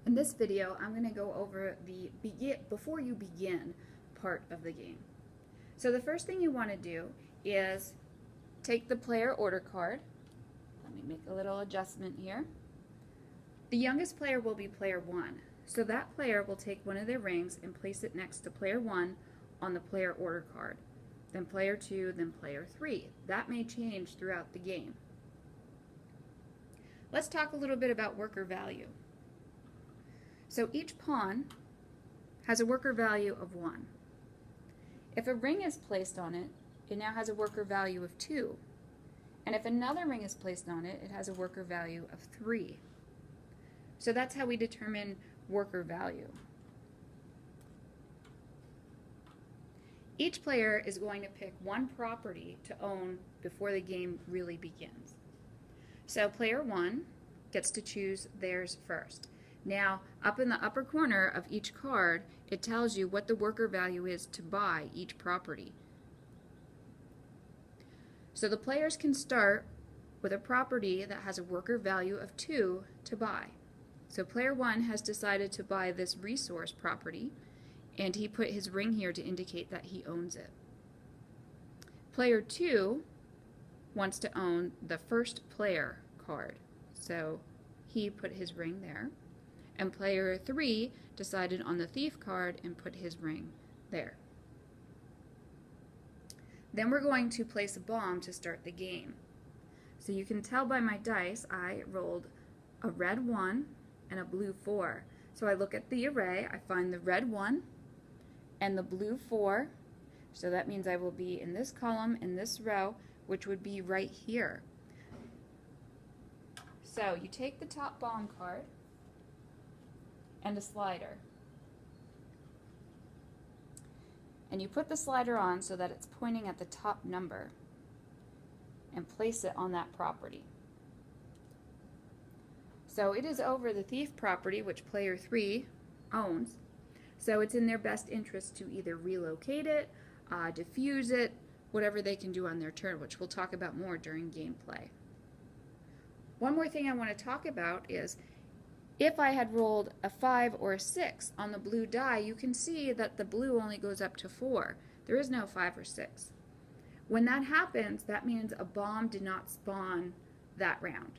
In this video, I'm going to go over the before you begin part of the game. So the first thing you want to do is take the player order card. Let me make a little adjustment here. The youngest player will be player 1. So that player will take one of their rings and place it next to player 1 on the player order card. Then player 2, then player 3. That may change throughout the game. Let's talk a little bit about worker value. So each pawn has a worker value of 1. If a ring is placed on it, it now has a worker value of 2. And if another ring is placed on it, it has a worker value of 3. So that's how we determine worker value. Each player is going to pick one property to own before the game really begins. So player 1 gets to choose theirs first. Now, up in the upper corner of each card, it tells you what the worker value is to buy each property. So the players can start with a property that has a worker value of 2 to buy. So player 1 has decided to buy this resource property, and he put his ring here to indicate that he owns it. Player 2 wants to own the first player card, so he put his ring there. And player 3 decided on the thief card and put his ring there. Then we're going to place a bomb to start the game. So you can tell by my dice I rolled a red 1 and a blue 4. So I look at the array, I find the red 1 and the blue 4. So that means I will be in this column, in this row, which would be right here. So you take the top bomb card and a slider. And you put the slider on so that it's pointing at the top number and place it on that property. So it is over the thief property, which player 3 owns. So it's in their best interest to either relocate it, defuse it, whatever they can do on their turn, which we'll talk about more during gameplay. One more thing I want to talk about is if I had rolled a 5 or a 6 on the blue die, you can see that the blue only goes up to 4. There is no 5 or 6. When that happens, that means a bomb did not spawn that round.